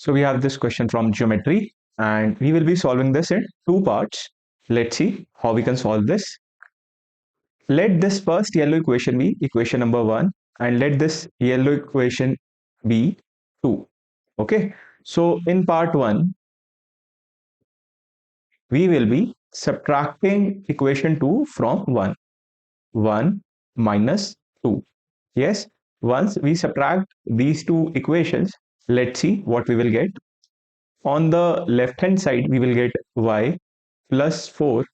So we have this question from geometry and we will be solving this in two parts. Let's see how we can solve this. Let this first yellow equation be equation number 1 and let this yellow equation be 2. Okay. So in part 1, we will be subtracting equation 2 from 1. 1 minus 2. Yes. Once we subtract these two equations, let's see what we will get. On the left hand side, we will get y plus 4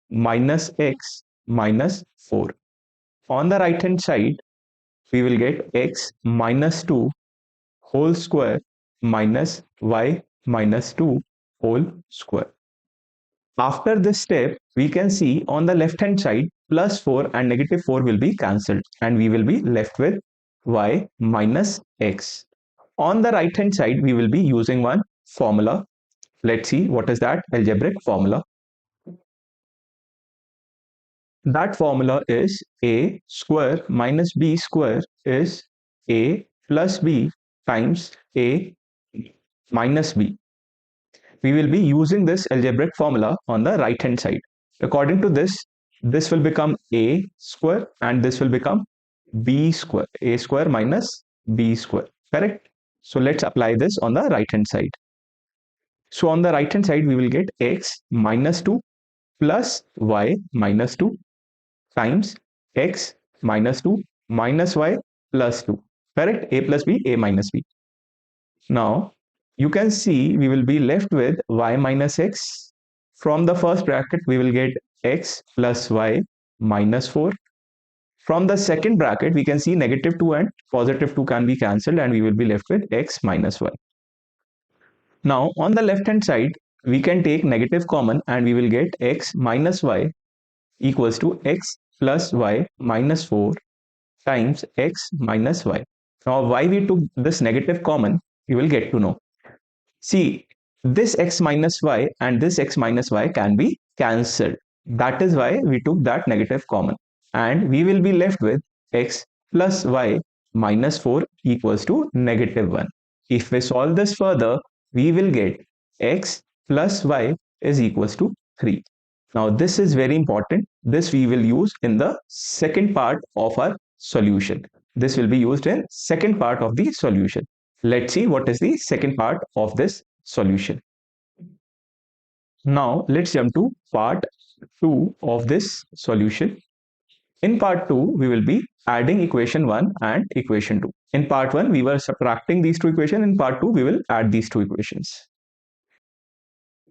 minus x minus 4. On the right hand side, we will get x minus 2 whole square minus y minus 2 whole square. After this step, we can see on the left hand side, plus 4 and negative 4 will be cancelled and we will be left with y minus x. On the right hand side, we will be using one formula. Let's see what is that algebraic formula. That formula is a square minus b square is a plus b times a minus b. We will be using this algebraic formula on the right hand side. According to this will become a square and this will become b square, a square minus b square, correct? So let's apply this on the right hand side. So on the right hand side, we will get x minus 2 plus y minus 2 times x minus 2 minus y plus 2. Correct? A plus b, a minus b. Now, you can see we will be left with y minus x. From the first bracket, we will get x plus y minus 4. From the second bracket, we can see negative 2 and positive 2 can be cancelled and we will be left with x minus y. Now, on the left hand side, we can take negative common and we will get x minus y equals to x plus y minus 4 times x minus y. Now, why we took this negative common, you will get to know. See, this x minus y and this x minus y can be cancelled. That is why we took that negative common. And we will be left with x plus y minus 4 equals to negative 1. If we solve this further, we will get x plus y is equals to 3. Now, this is very important. This we will use in the second part of our solution. This will be used in second part of the solution. Let's see what is the second part of this solution. Now, let's jump to part 2 of this solution. In part 2, we will be adding equation 1 and equation 2. In part 1, we were subtracting these two equations. In part 2, we will add these two equations.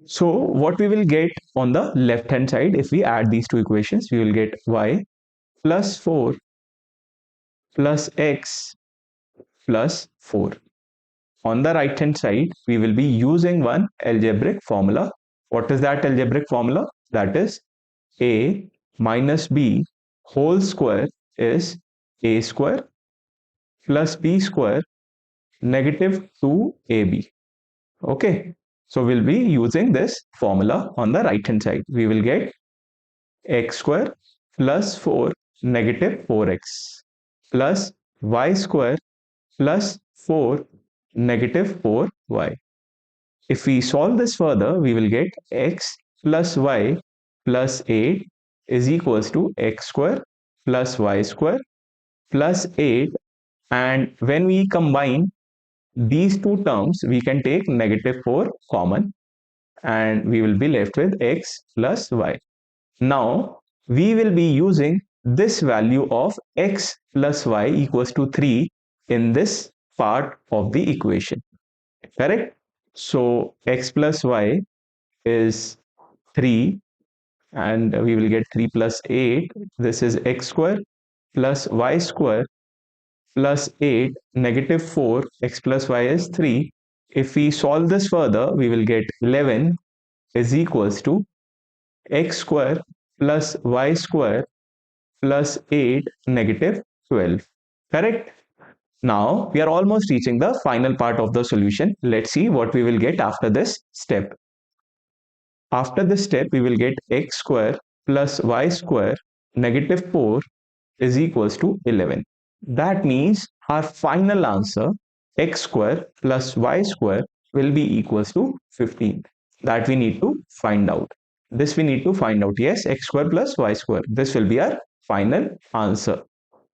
So what we will get on the left hand side, if we add these two equations, we will get y plus 4 plus x plus 4. On the right hand side, we will be using one algebraic formula. What is that algebraic formula? That is a minus b whole square is a square plus b square negative 2ab. Okay. So we'll be using this formula on the right hand side. We will get x square plus 4 negative 4x plus y square plus 4 negative 4y. If we solve this further, we will get x plus y plus 8 is equals to x square plus y square plus 8, and when we combine these two terms, we can take negative 4 common and we will be left with x plus y. Now, we will be using this value of x plus y equals to 3 in this part of the equation. Correct? So, x plus y is 3 and we will get 3 plus 8. This is x square plus y square plus 8 negative 4 x plus y is 3. If we solve this further, we will get 11 is equals to x square plus y square plus 8 negative 12. Correct? Now, we are almost reaching the final part of the solution. Let's see what we will get after this step. After this step, we will get x square plus y square negative 4 is equals to 11. That means our final answer x square plus y square will be equals to 15. That we need to find out. This we need to find out. Yes, x square plus y square. This will be our final answer.